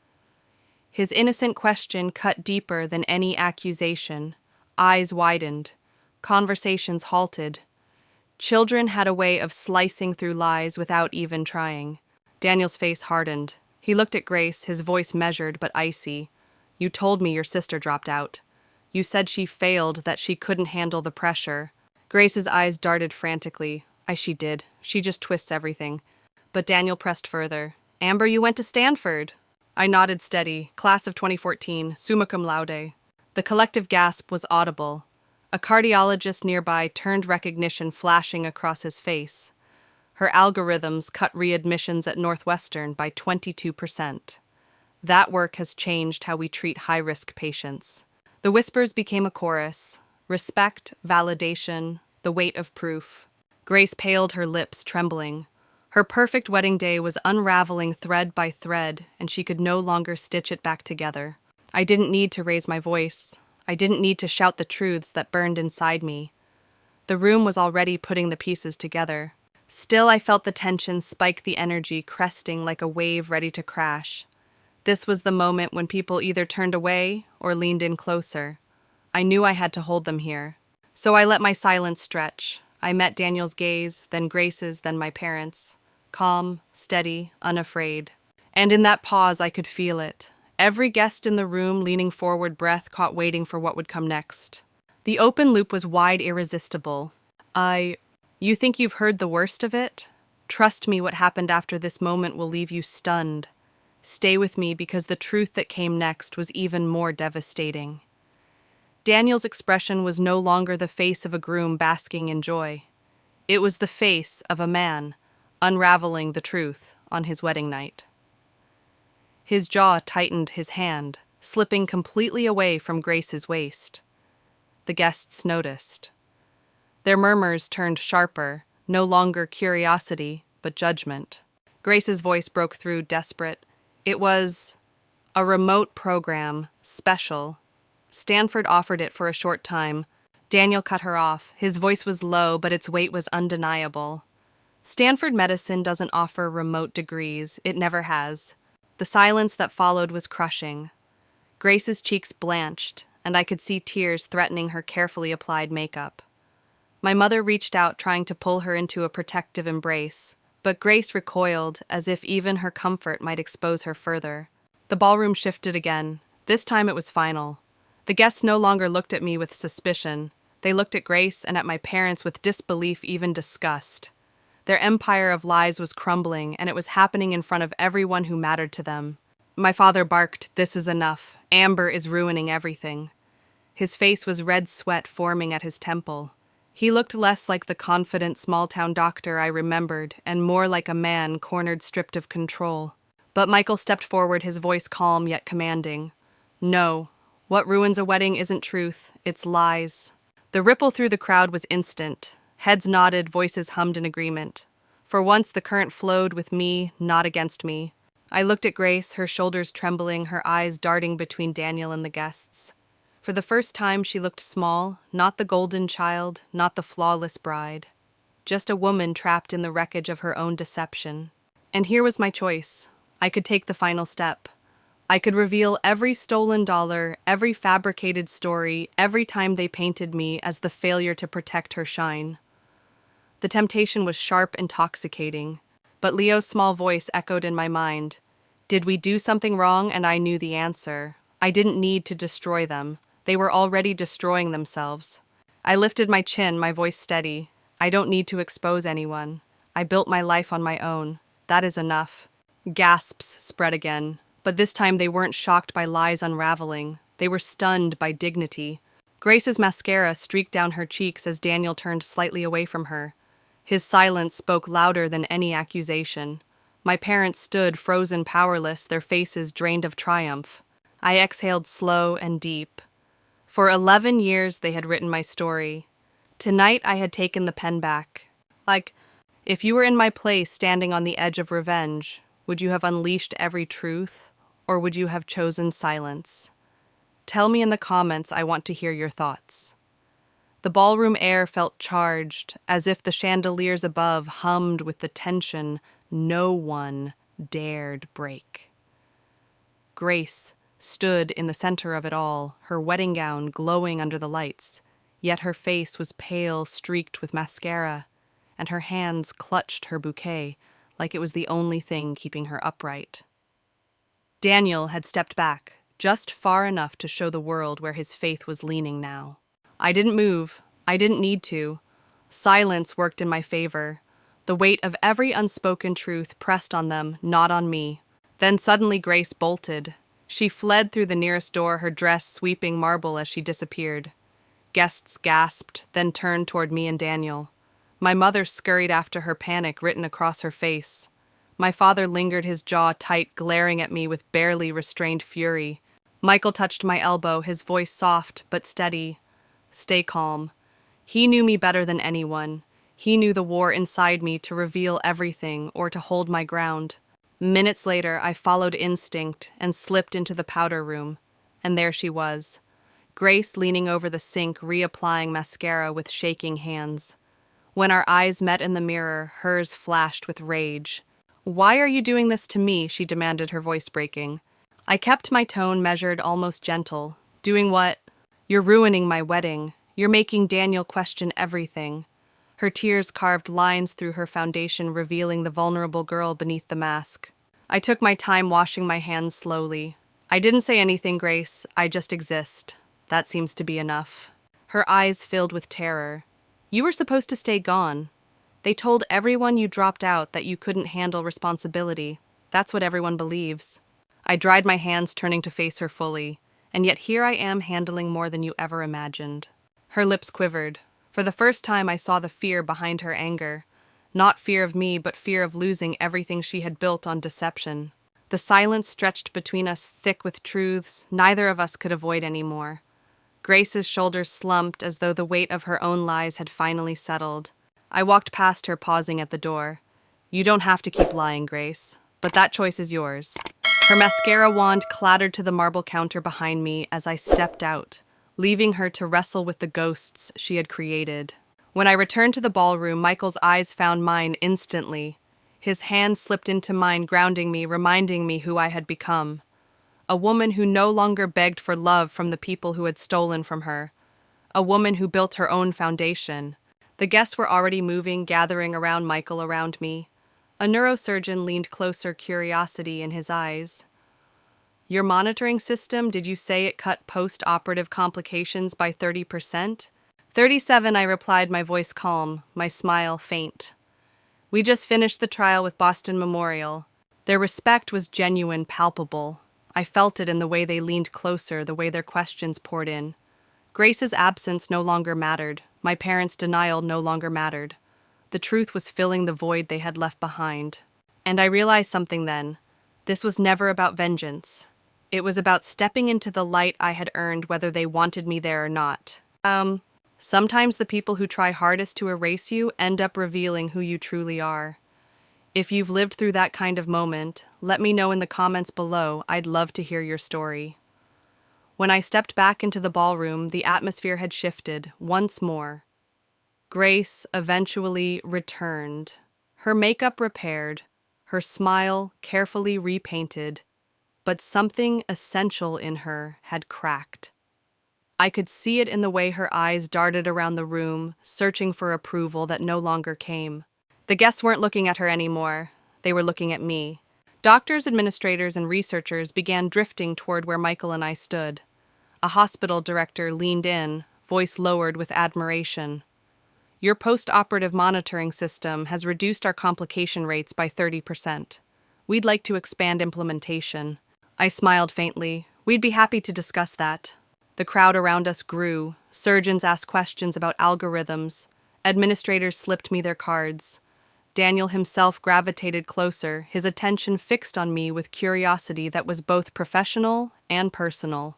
His innocent question cut deeper than any accusation. Eyes widened. Conversations halted. Children had a way of slicing through lies without even trying. Daniel's face hardened. He looked at Grace, his voice measured but icy. You told me your sister dropped out. You said she failed, that she couldn't handle the pressure. Grace's eyes darted frantically. She did. She just twists everything. But Daniel pressed further. Amber, you went to Stanford. I nodded steady. Class of 2014, summa cum laude. The collective gasp was audible. A cardiologist nearby turned recognition flashing across his face. Her algorithms cut readmissions at Northwestern by 22%. That work has changed how we treat high-risk patients. The whispers became a chorus. Respect, validation, the weight of proof. Grace paled, her lips trembling. Her perfect wedding day was unraveling thread by thread, and she could no longer stitch it back together. I didn't need to raise my voice. I didn't need to shout the truths that burned inside me. The room was already putting the pieces together. Still, I felt the tension spike, the energy cresting like a wave ready to crash. This was the moment when people either turned away or leaned in closer. I knew I had to hold them here. So I let my silence stretch. I met Daniel's gaze, then Grace's, then my parents'. Calm, steady, unafraid. And in that pause, I could feel it. Every guest in the room, leaning forward, breath caught, waiting for what would come next. The open loop was wide, irresistible. You think you've heard the worst of it? Trust me, what happened after this moment will leave you stunned. Stay with me, because the truth that came next was even more devastating. Daniel's expression was no longer the face of a groom basking in joy. It was the face of a man unraveling the truth on his wedding night. His jaw tightened, his hand slipping completely away from Grace's waist. The guests noticed. Their murmurs turned sharper, no longer curiosity, but judgment. Grace's voice broke through, desperate. It was a remote program, special. Stanford offered it for a short time. Daniel cut her off. His voice was low, but its weight was undeniable. Stanford medicine doesn't offer remote degrees. It never has. The silence that followed was crushing. Grace's cheeks blanched, and I could see tears threatening her carefully applied makeup. My mother reached out, trying to pull her into a protective embrace, but Grace recoiled, as if even her comfort might expose her further. The ballroom shifted again. This time it was final. The guests no longer looked at me with suspicion. They looked at Grace and at my parents with disbelief, even disgust. Their empire of lies was crumbling, and it was happening in front of everyone who mattered to them. My father barked, "This is enough. Amber is ruining everything." His face was red sweat forming at his temple. He looked less like the confident small-town doctor I remembered and more like a man cornered, stripped of control. But Michael stepped forward, his voice calm yet commanding. "No, what ruins a wedding isn't truth, it's lies." The ripple through the crowd was instant. Heads nodded, voices hummed in agreement. For once the current flowed with me, not against me. I looked at Grace, her shoulders trembling, her eyes darting between Daniel and the guests. For the first time she looked small, not the golden child, not the flawless bride. Just a woman trapped in the wreckage of her own deception. And here was my choice. I could take the final step. I could reveal every stolen dollar, every fabricated story, every time they painted me as the failure to protect her shine. The temptation was sharp, intoxicating, but Leo's small voice echoed in my mind. Did we do something wrong? And I knew the answer. I didn't need to destroy them. They were already destroying themselves. I lifted my chin, my voice steady. I don't need to expose anyone. I built my life on my own. That is enough. Gasps spread again, but this time they weren't shocked by lies unraveling. They were stunned by dignity. Grace's mascara streaked down her cheeks as Daniel turned slightly away from her. His silence spoke louder than any accusation. My parents stood frozen, powerless, their faces drained of triumph. I exhaled slow and deep. For 11 years they had written my story. Tonight I had taken the pen back. If you were in my place standing on the edge of revenge, would you have unleashed every truth, or would you have chosen silence? Tell me in the comments, I want to hear your thoughts. The ballroom air felt charged, as if the chandeliers above hummed with the tension no one dared break. Grace stood in the center of it all, her wedding gown glowing under the lights, yet her face was pale, streaked with mascara, and her hands clutched her bouquet like it was the only thing keeping her upright. Daniel had stepped back, just far enough to show the world where his faith was leaning now. I didn't move. I didn't need to. Silence worked in my favor. The weight of every unspoken truth pressed on them, not on me. Then suddenly Grace bolted. She fled through the nearest door, her dress sweeping marble as she disappeared. Guests gasped, then turned toward me and Daniel. My mother scurried after her, panic written across her face. My father lingered, his jaw tight, glaring at me with barely restrained fury. Michael touched my elbow, his voice soft but steady. Stay calm. He knew me better than anyone. He knew the war inside me, to reveal everything or to hold my ground. Minutes later, I followed instinct and slipped into the powder room. And there she was. Grace leaning over the sink, reapplying mascara with shaking hands. When our eyes met in the mirror, hers flashed with rage. "Why are you doing this to me?" she demanded, her voice breaking. I kept my tone measured, almost gentle. "Doing what? You're ruining my wedding. You're making Daniel question everything." Her tears carved lines through her foundation, revealing the vulnerable girl beneath the mask. I took my time washing my hands slowly. "I didn't say anything, Grace. I just exist. That seems to be enough." Her eyes filled with terror. "You were supposed to stay gone. They told everyone you dropped out, that you couldn't handle responsibility. That's what everyone believes." I dried my hands, turning to face her fully. And yet here I am, handling more than you ever imagined. Her lips quivered. For the first time I saw the fear behind her anger. Not fear of me, but fear of losing everything she had built on deception. The silence stretched between us, thick with truths neither of us could avoid anymore. Grace's shoulders slumped, as though the weight of her own lies had finally settled. I walked past her, pausing at the door. "You don't have to keep lying, Grace, but that choice is yours." Her mascara wand clattered to the marble counter behind me as I stepped out, leaving her to wrestle with the ghosts she had created. When I returned to the ballroom, Michael's eyes found mine instantly. His hand slipped into mine, grounding me, reminding me who I had become. A woman who no longer begged for love from the people who had stolen from her. A woman who built her own foundation. The guests were already moving, gathering around Michael, around me. A neurosurgeon leaned closer, curiosity in his eyes. "Your monitoring system, did you say it cut post-operative complications by 30%? 37, I replied, my voice calm, my smile faint. We just finished the trial with Boston Memorial. Their respect was genuine, palpable. I felt it in the way they leaned closer, the way their questions poured in. Grace's absence no longer mattered. My parents' denial no longer mattered. The truth was filling the void they had left behind. And I realized something then. This was never about vengeance. It was about stepping into the light I had earned, whether they wanted me there or not. Sometimes the people who try hardest to erase you end up revealing who you truly are. If you've lived through that kind of moment, let me know in the comments below. I'd love to hear your story. When I stepped back into the ballroom, the atmosphere had shifted once more. Grace eventually returned, her makeup repaired, her smile carefully repainted, but something essential in her had cracked. I could see it in the way her eyes darted around the room, searching for approval that no longer came. The guests weren't looking at her anymore. They were looking at me. Doctors, administrators, and researchers began drifting toward where Michael and I stood. A hospital director leaned in, voice lowered with admiration. Your post-operative monitoring system has reduced our complication rates by 30%. We'd like to expand implementation. I smiled faintly. We'd be happy to discuss that. The crowd around us grew. Surgeons asked questions about algorithms. Administrators slipped me their cards. Daniel himself gravitated closer, his attention fixed on me with curiosity that was both professional and personal.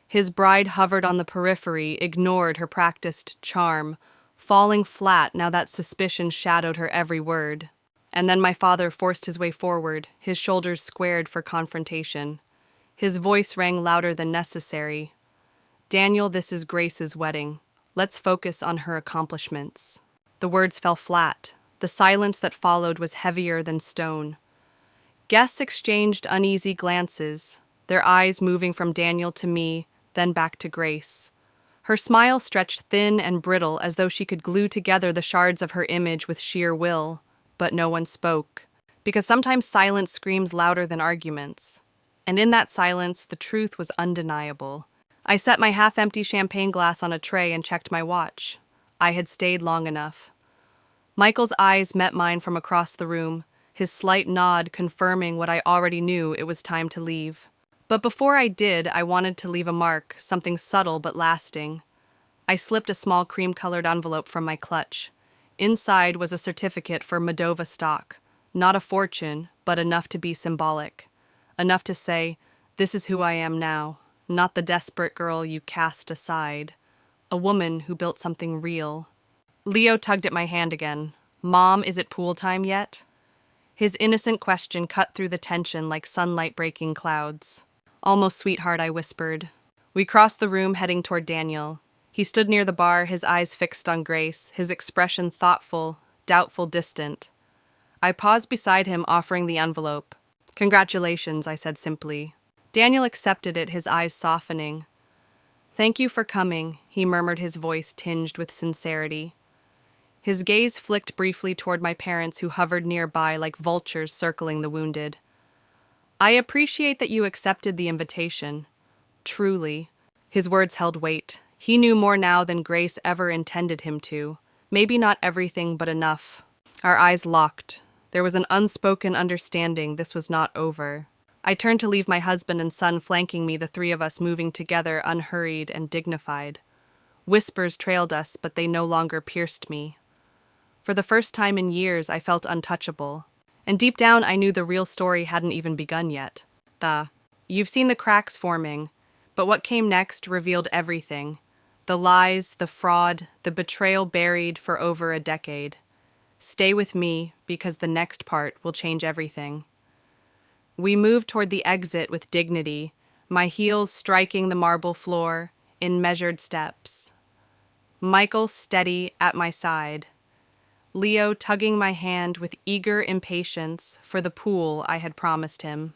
His bride hovered on the periphery, ignored her practiced charm, falling flat now that suspicion shadowed her every word. And then my father forced his way forward, his shoulders squared for confrontation. His voice rang louder than necessary. Daniel, this is Grace's wedding. Let's focus on her accomplishments. The words fell flat. The silence that followed was heavier than stone. Guests exchanged uneasy glances, their eyes moving from Daniel to me, then back to Grace. Her smile stretched thin and brittle as though she could glue together the shards of her image with sheer will, but no one spoke, because sometimes silence screams louder than arguments. And in that silence, the truth was undeniable. I set my half-empty champagne glass on a tray and checked my watch. I had stayed long enough. Michael's eyes met mine from across the room, his slight nod confirming what I already knew: it was time to leave. But before I did, I wanted to leave a mark, something subtle but lasting. I slipped a small cream-colored envelope from my clutch. Inside was a certificate for Moldova stock. Not a fortune, but enough to be symbolic. Enough to say, this is who I am now, not the desperate girl you cast aside. A woman who built something real. Leo tugged at my hand again. Mom, is it pool time yet? His innocent question cut through the tension like sunlight breaking clouds. Almost, sweetheart, I whispered. We crossed the room, heading toward Daniel. He stood near the bar, his eyes fixed on Grace, his expression thoughtful, doubtful, distant. I paused beside him, offering the envelope. Congratulations, I said simply. Daniel accepted it, his eyes softening. Thank you for coming, he murmured, his voice tinged with sincerity. His gaze flicked briefly toward my parents, who hovered nearby like vultures circling the wounded. I appreciate that you accepted the invitation. Truly. His words held weight. He knew more now than Grace ever intended him to. Maybe not everything, but enough. Our eyes locked. There was an unspoken understanding this was not over. I turned to leave my husband and son flanking me, the three of us moving together, unhurried and dignified. Whispers trailed us, but they no longer pierced me. For the first time in years, I felt untouchable. And deep down, I knew the real story hadn't even begun yet. You've seen the cracks forming, but what came next revealed everything. The lies, the fraud, the betrayal buried for over a decade. Stay with me, because the next part will change everything. We moved toward the exit with dignity, my heels striking the marble floor in measured steps. Michael steady at my side. Leo tugging my hand with eager impatience for the pool I had promised him.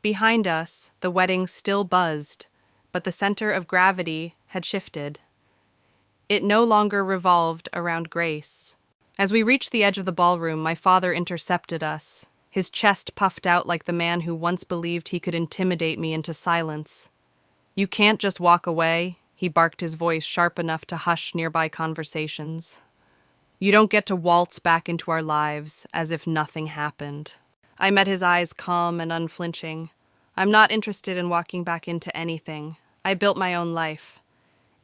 Behind us, the wedding still buzzed, but the center of gravity had shifted. It no longer revolved around Grace. As we reached the edge of the ballroom, my father intercepted us, his chest puffed out like the man who once believed he could intimidate me into silence. You can't just walk away, he barked, his voice sharp enough to hush nearby conversations. You don't get to waltz back into our lives as if nothing happened. I met his eyes calm and unflinching. I'm not interested in walking back into anything. I built my own life.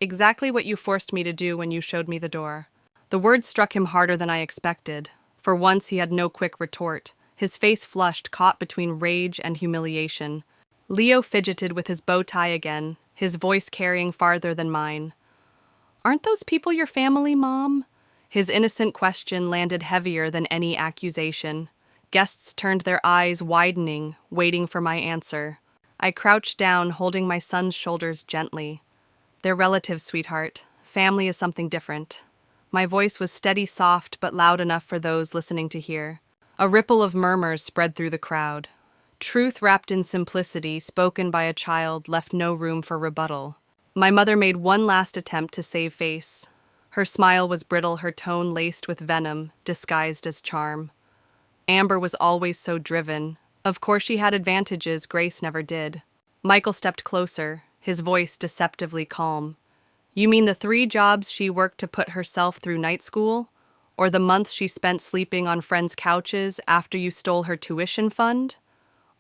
Exactly what you forced me to do when you showed me the door. The words struck him harder than I expected. For once, he had no quick retort. His face flushed, caught between rage and humiliation. Leo fidgeted with his bow tie again, his voice carrying farther than mine. Aren't those people your family, Mom? His innocent question landed heavier than any accusation. Guests turned their eyes widening, waiting for my answer. I crouched down, holding my son's shoulders gently. They're relatives, sweetheart. Family is something different. My voice was steady, soft, but loud enough for those listening to hear. A ripple of murmurs spread through the crowd. Truth wrapped in simplicity, spoken by a child, left no room for rebuttal. My mother made one last attempt to save face. Her smile was brittle, her tone laced with venom, disguised as charm. Amber was always so driven. Of course she had advantages Grace never did. Michael stepped closer, his voice deceptively calm. You mean the 3 jobs she worked to put herself through night school? Or the months she spent sleeping on friends' couches after you stole her tuition fund?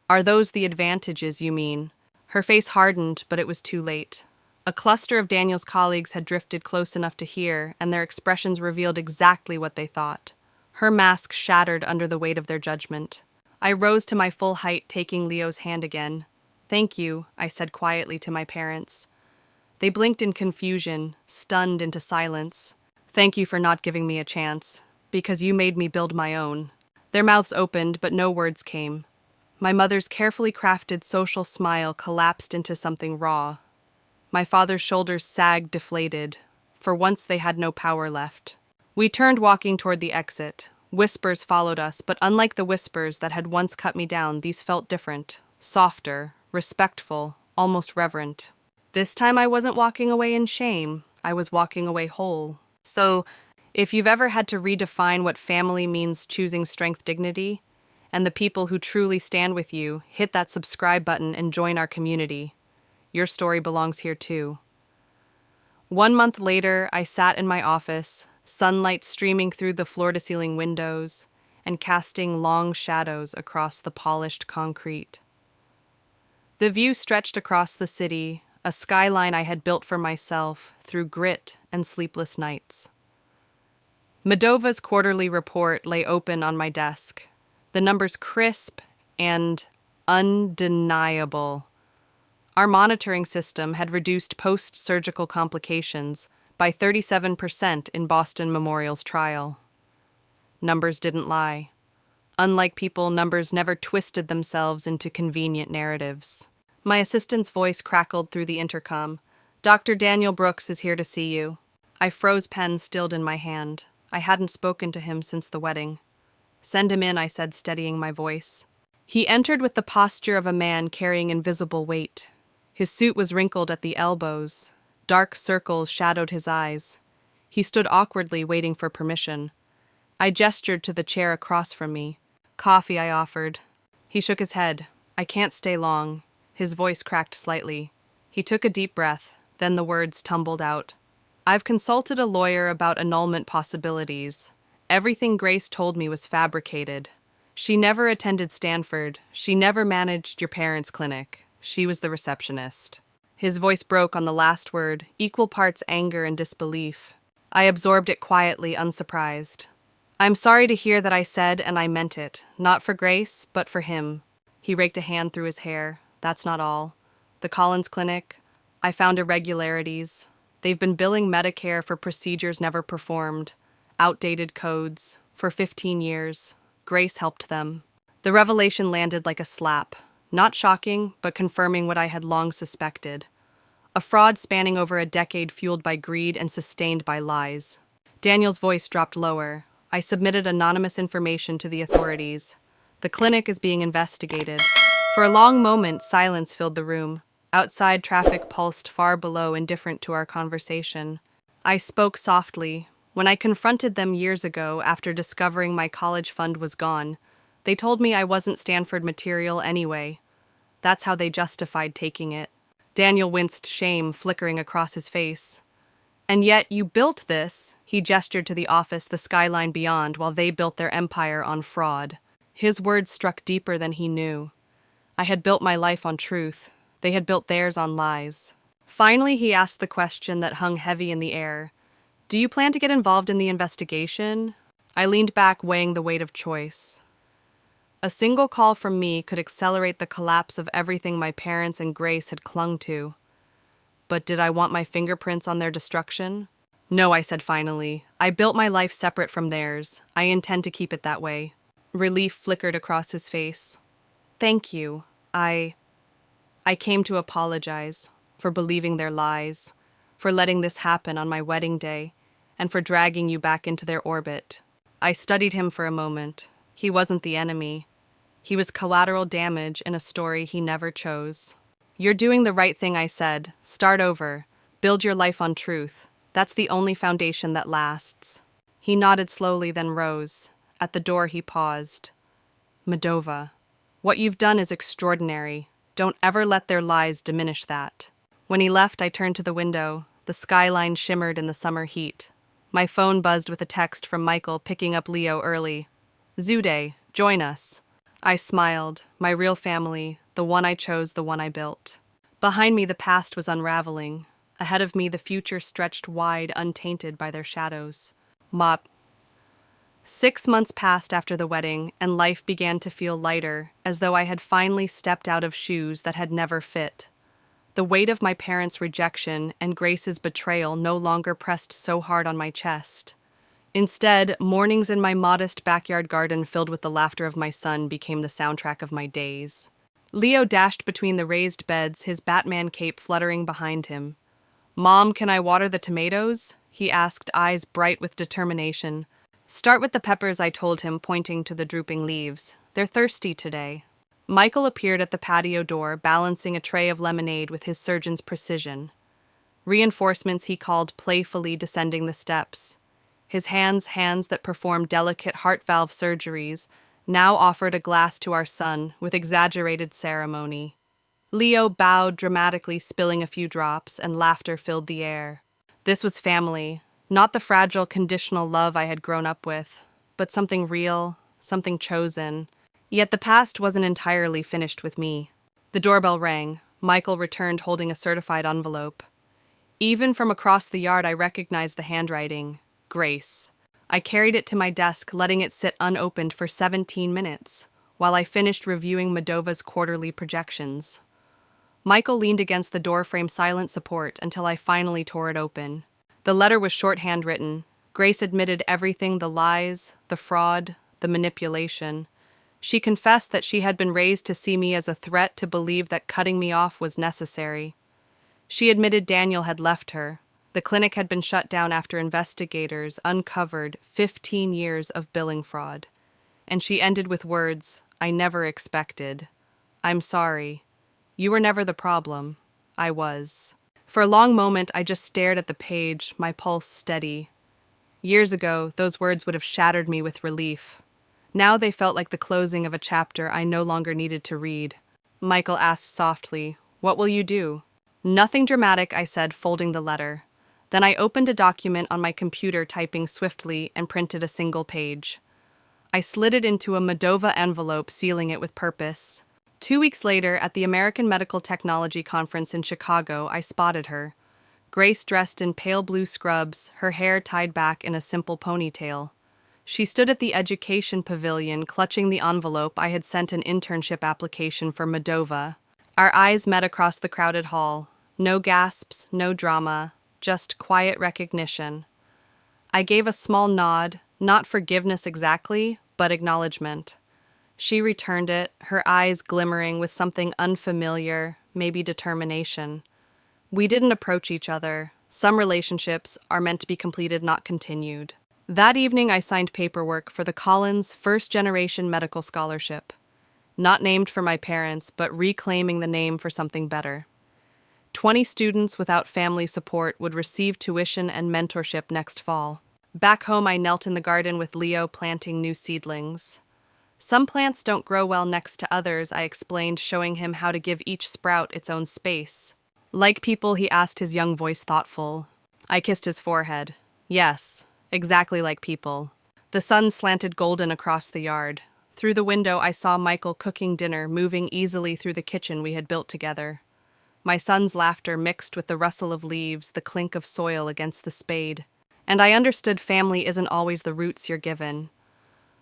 Are those the advantages you mean? Her face hardened, but it was too late. A cluster of Daniel's colleagues had drifted close enough to hear, and their expressions revealed exactly what they thought. Her mask shattered under the weight of their judgment. I rose to my full height, taking Leo's hand again. Thank you, I said quietly to my parents. They blinked in confusion, stunned into silence. Thank you for not giving me a chance, because you made me build my own. Their mouths opened, but no words came. My mother's carefully crafted social smile collapsed into something raw. My father's shoulders sagged, deflated. For once they had no power left. We turned, walking toward the exit. Whispers followed us, but unlike the whispers that had once cut me down, these felt different, softer, respectful, almost reverent. This time I wasn't walking away in shame. I was walking away whole. So, if you've ever had to redefine what family means, choosing strength, dignity, and the people who truly stand with you, hit that subscribe button and join our community. Your story belongs here too. 1 month later, I sat in my office, sunlight streaming through the floor-to-ceiling windows and casting long shadows across the polished concrete. The view stretched across the city, a skyline I had built for myself through grit and sleepless nights. Modova's quarterly report lay open on my desk, the numbers crisp and undeniable. Our monitoring system had reduced post-surgical complications by 37% in Boston Memorial's trial. Numbers didn't lie. Unlike people, numbers never twisted themselves into convenient narratives. My assistant's voice crackled through the intercom. Dr. Daniel Brooks is here to see you. I froze, pen stilled in my hand. I hadn't spoken to him since the wedding. Send him in, I said, steadying my voice. He entered with the posture of a man carrying invisible weight. His suit was wrinkled at the elbows. Dark circles shadowed his eyes. He stood awkwardly, waiting for permission. I gestured to the chair across from me. Coffee, I offered. He shook his head. I can't stay long. His voice cracked slightly. He took a deep breath, then the words tumbled out. I've consulted a lawyer about annulment possibilities. Everything Grace told me was fabricated. She never attended Stanford. She never managed your parents' clinic. She was the receptionist. His voice broke on the last word, equal parts anger and disbelief. I absorbed it quietly, unsurprised. I'm sorry to hear that I said and I meant it, not for Grace, but for him. He raked a hand through his hair. That's not all. The Collins Clinic, I found irregularities. They've been billing Medicare for procedures never performed, outdated codes, for 15 years. Grace helped them. The revelation landed like a slap. Not shocking, but confirming what I had long suspected. A fraud spanning over a decade, fueled by greed and sustained by lies. Daniel's voice dropped lower. I submitted anonymous information to the authorities. The clinic is being investigated. For a long moment, silence filled the room. Outside traffic pulsed far below, indifferent to our conversation. I spoke softly. When I confronted them years ago after discovering my college fund was gone, they told me I wasn't Stanford material anyway. That's how they justified taking it. Daniel winced, shame flickering across his face. And yet you built this, he gestured to the office, the skyline beyond, while they built their empire on fraud. His words struck deeper than he knew. I had built my life on truth. They had built theirs on lies. Finally, he asked the question that hung heavy in the air. Do you plan to get involved in the investigation? I leaned back, weighing the weight of choice. A single call from me could accelerate the collapse of everything my parents and Grace had clung to. But did I want my fingerprints on their destruction? No, I said finally. I built my life separate from theirs. I intend to keep it that way. Relief flickered across his face. Thank you. I came to apologize for believing their lies, for letting this happen on my wedding day, and for dragging you back into their orbit. I studied him for a moment. He wasn't the enemy. He was collateral damage in a story he never chose. You're doing the right thing, I said. Start over. Build your life on truth. That's the only foundation that lasts. He nodded slowly, then rose. At the door, he paused. Medova, what you've done is extraordinary. Don't ever let their lies diminish that. When he left, I turned to the window. The skyline shimmered in the summer heat. My phone buzzed with a text from Michael picking up Leo early. Zoo Day, join us. I smiled. My real family, the one I chose, the one I built. Behind me, the past was unraveling. Ahead of me, the future stretched wide, untainted by their shadows. 6 months passed after the wedding, and life began to feel lighter, as though I had finally stepped out of shoes that had never fit. The weight of my parents' rejection and Grace's betrayal no longer pressed so hard on my chest. Instead, mornings in my modest backyard garden filled with the laughter of my son became the soundtrack of my days. Leo dashed between the raised beds, his Batman cape fluttering behind him. Mom, can I water the tomatoes? He asked, eyes bright with determination. Start with the peppers, I told him, pointing to the drooping leaves. They're thirsty today. Michael appeared at the patio door, balancing a tray of lemonade with his surgeon's precision. Reinforcements, he called, playfully descending the steps. His hands that performed delicate heart valve surgeries, now offered a glass to our son with exaggerated ceremony. Leo bowed dramatically, spilling a few drops, and laughter filled the air. This was family, not the fragile, conditional love I had grown up with, but something real, something chosen. Yet the past wasn't entirely finished with me. The doorbell rang. Michael returned holding a certified envelope. Even from across the yard, I recognized the handwriting. Grace. I carried it to my desk, letting it sit unopened for 17 minutes, while I finished reviewing Medova's quarterly projections. Michael leaned against the doorframe, silent support, until I finally tore it open. The letter was shorthand written. Grace admitted everything, the lies, the fraud, the manipulation. She confessed that she had been raised to see me as a threat, to believe that cutting me off was necessary. She admitted Daniel had left her. The clinic had been shut down after investigators uncovered 15 years of billing fraud. And she ended with words I never expected. I'm sorry. You were never the problem. I was. For a long moment, I just stared at the page, my pulse steady. Years ago, those words would have shattered me with relief. Now they felt like the closing of a chapter I no longer needed to read. Michael asked softly, "What will you do?" "Nothing dramatic," I said, folding the letter. Then I opened a document on my computer, typing swiftly, and printed a single page. I slid it into a Medova envelope, sealing it with purpose. 2 weeks later, at the American Medical Technology Conference in Chicago, I spotted her. Grace dressed in pale blue scrubs, her hair tied back in a simple ponytail. She stood at the education pavilion, clutching the envelope I had sent an internship application for Medova. Our eyes met across the crowded hall. No gasps, no drama, just quiet recognition. I gave a small nod, not forgiveness exactly, but acknowledgement. She returned it, her eyes glimmering with something unfamiliar, maybe determination. We didn't approach each other. Some relationships are meant to be completed, not continued. That evening, I signed paperwork for the Collins First-Generation Medical Scholarship. Not named for my parents, but reclaiming the name for something better. 20 students without family support would receive tuition and mentorship next fall. Back home, I knelt in the garden with Leo, planting new seedlings. Some plants don't grow well next to others, I explained, showing him how to give each sprout its own space. Like people, he asked, his young voice thoughtful. I kissed his forehead. Yes, exactly like people. The sun slanted golden across the yard. Through the window, I saw Michael cooking dinner, moving easily through the kitchen we had built together. My son's laughter mixed with the rustle of leaves, the clink of soil against the spade. And I understood family isn't always the roots you're given.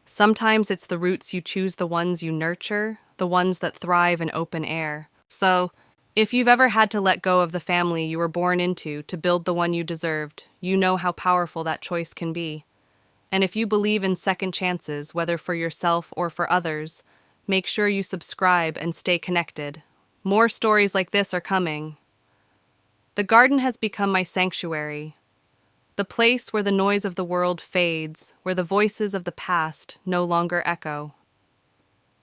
Sometimes it's the roots you choose, the ones you nurture, the ones that thrive in open air. So, if you've ever had to let go of the family you were born into to build the one you deserved, you know how powerful that choice can be. And if you believe in second chances, whether for yourself or for others, make sure you subscribe and stay connected. More stories like this are coming. The garden has become my sanctuary, the place where the noise of the world fades, where the voices of the past no longer echo.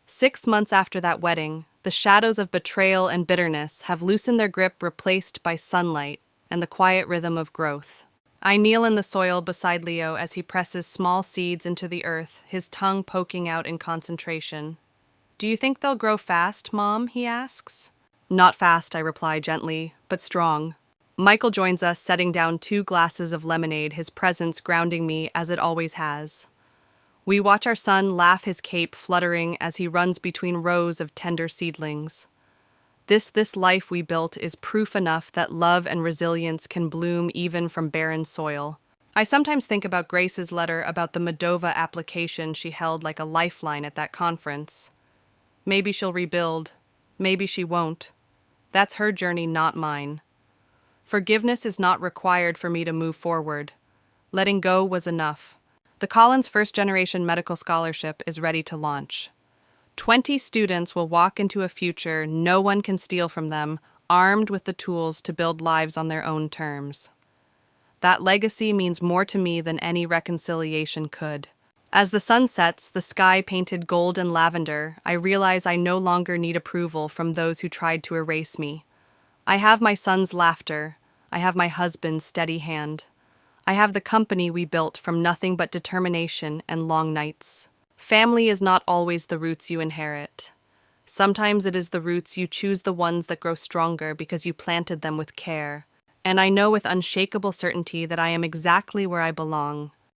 6 months after that wedding, the shadows of betrayal and bitterness have loosened their grip, replaced by sunlight and the quiet rhythm of growth. I kneel in the soil beside Leo as he presses small seeds into the earth, his tongue poking out in concentration. "Do you think they'll grow fast, Mom?" he asks. "Not fast," I reply gently, "but strong." Michael joins us, setting down 2 glasses of lemonade, his presence grounding me as it always has. We watch our son laugh, his cape fluttering as he runs between rows of tender seedlings. This life we built is proof enough that love and resilience can bloom even from barren soil. I sometimes think about Grace's letter about the Moldova application she held like a lifeline at that conference. Maybe she'll rebuild. Maybe she won't. That's her journey, not mine. Forgiveness is not required for me to move forward. Letting go was enough. The Collins First Generation Medical Scholarship is ready to launch. 20 students will walk into a future no one can steal from them, armed with the tools to build lives on their own terms. That legacy means more to me than any reconciliation could. As the sun sets, the sky painted gold and lavender, I realize I no longer need approval from those who tried to erase me. I have my son's laughter. I have my husband's steady hand. I have the company we built from nothing but determination and long nights. Family is not always the roots you inherit. Sometimes it is the roots you choose, the ones that grow stronger because you planted them with care. And I know with unshakable certainty that I am exactly where I belong,